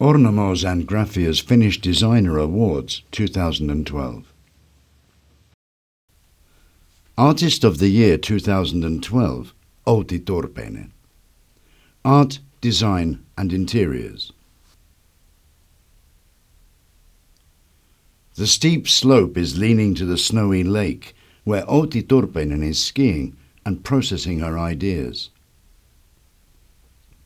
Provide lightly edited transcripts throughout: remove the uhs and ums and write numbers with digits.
Ornamo's and Graphia's Finnish Designer Awards 2012. Artist of the Year 2012, Outi Turpeinen. Art, Design and Interiors. The steep slope is leaning to the snowy lake where Outi Turpeinen is skiing and processing her ideas.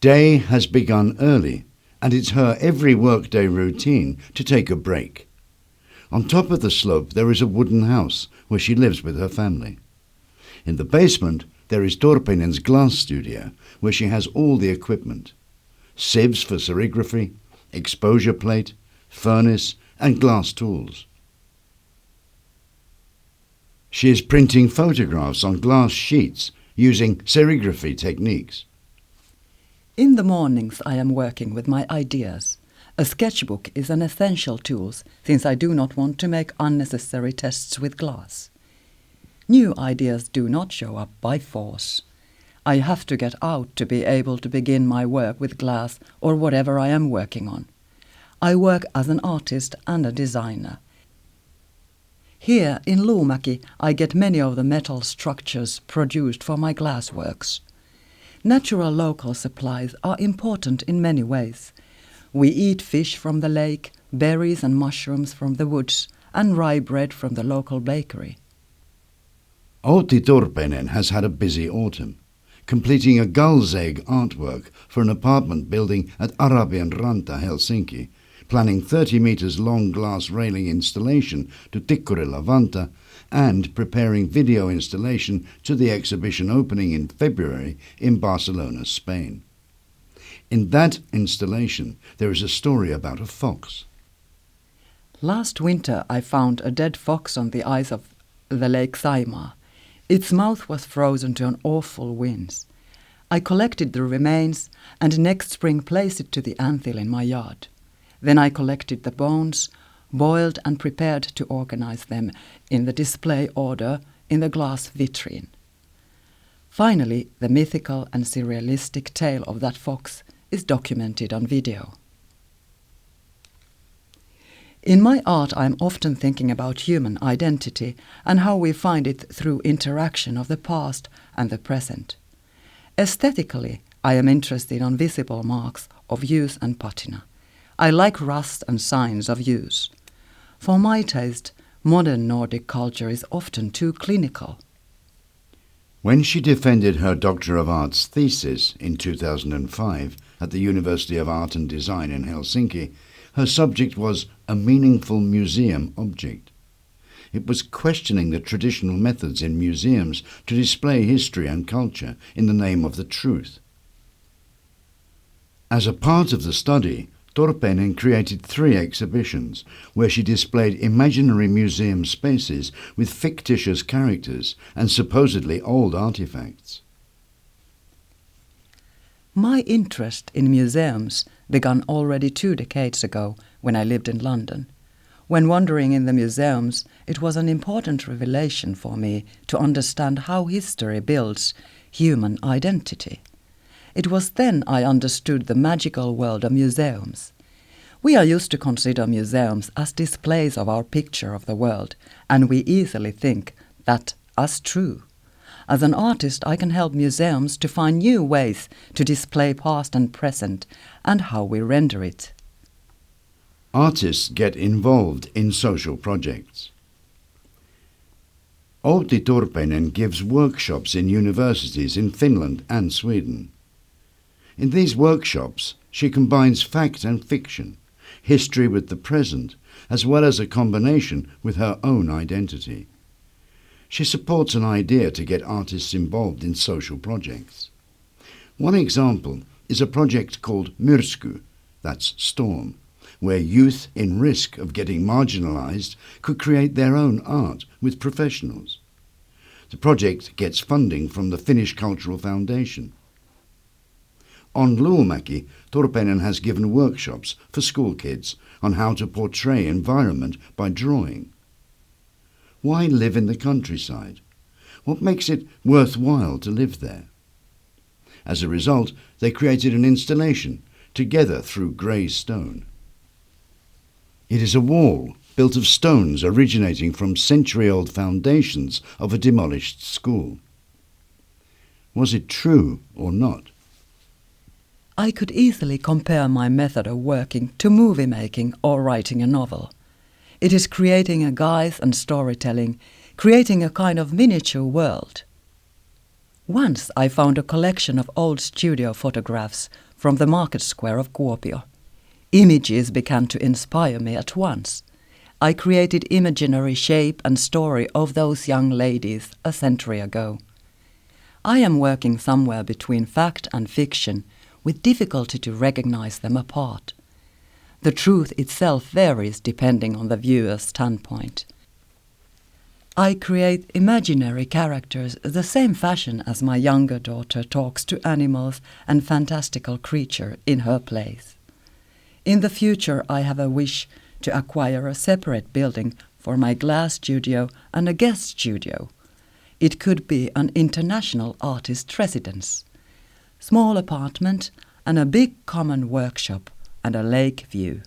Day has begun early, and it's her every workday routine to take a break. On top of the slope there is a wooden house where she lives with her family. In the basement there is Turpeinen's glass studio where she has all the equipment: sieves for serigraphy, exposure plate, furnace and glass tools. She is printing photographs on glass sheets using serigraphy techniques. In the mornings I am working with my ideas. A sketchbook is an essential tool since I do not want to make unnecessary tests with glass. New ideas do not show up by force. I have to get out to be able to begin my work with glass or whatever I am working on. I work as an artist and a designer. Here in Luumäki I get many of the metal structures produced for my glass works. Natural local supplies are important in many ways. We eat fish from the lake, berries and mushrooms from the woods, and rye bread from the local bakery. Outi Turpeinen has had a busy autumn, completing a gull's egg artwork for an apartment building at Arabian Ranta, Helsinki, planning 30 metres long glass railing installation to Tikkurila Vanta, and preparing video installation to the exhibition opening in February in Barcelona, Spain. In that installation there is a story about a fox. Last winter I found a dead fox on the ice of the Lake Saimaa. Its mouth was frozen to an awful winds. I collected the remains and next spring placed it to the anthill in my yard. Then I collected the bones, boiled and prepared to organize them in the display order in the glass vitrine. Finally, the mythical and surrealistic tale of that fox is documented on video. In my art I am often thinking about human identity and how we find it through interaction of the past and the present. Aesthetically, I am interested in visible marks of use and patina. I like rust and signs of use. For my taste, modern Nordic culture is often too clinical. When she defended her Doctor of Arts thesis in 2005 at the University of Art and Design in Helsinki, her subject was a meaningful museum object. It was questioning the traditional methods in museums to display history and culture in the name of the truth. As a part of the study, Turpeinen created 3 exhibitions where she displayed imaginary museum spaces with fictitious characters and supposedly old artifacts. My interest in museums began already 2 decades ago when I lived in London. When wandering in the museums, it was an important revelation for me to understand how history builds human identity. It was then I understood the magical world of museums. We are used to consider museums as displays of our picture of the world, and we easily think that as true. As an artist, I can help museums to find new ways to display past and present and how we render it. Artists get involved in social projects. Outi Turpeinen gives workshops in universities in Finland and Sweden. In these workshops, she combines fact and fiction, history with the present, as well as a combination with her own identity. She supports an idea to get artists involved in social projects. One example is a project called Myrsky, that's storm, where youth in risk of getting marginalised could create their own art with professionals. The project gets funding from the Finnish Cultural Foundation. On Luumäki, Turpeinen has given workshops for school kids on how to portray environment by drawing. Why live in the countryside? What makes it worthwhile to live there? As a result, they created an installation together through grey stone. It is a wall built of stones originating from century-old foundations of a demolished school. Was it true or not? I could easily compare my method of working to movie making or writing a novel. It is creating a guise and storytelling, creating a kind of miniature world. Once I found a collection of old studio photographs from the market square of Kuopio. Images began to inspire me at once. I created imaginary shape and story of those young ladies a century ago. I am working somewhere between fact and fiction, with difficulty to recognize them apart. The truth itself varies depending on the viewer's standpoint. I create imaginary characters the same fashion as my younger daughter talks to animals and fantastical creatures in her plays. In the future, I have a wish to acquire a separate building for my glass studio and a guest studio. It could be an international artist residence. Small apartment and a big common workshop and a lake view.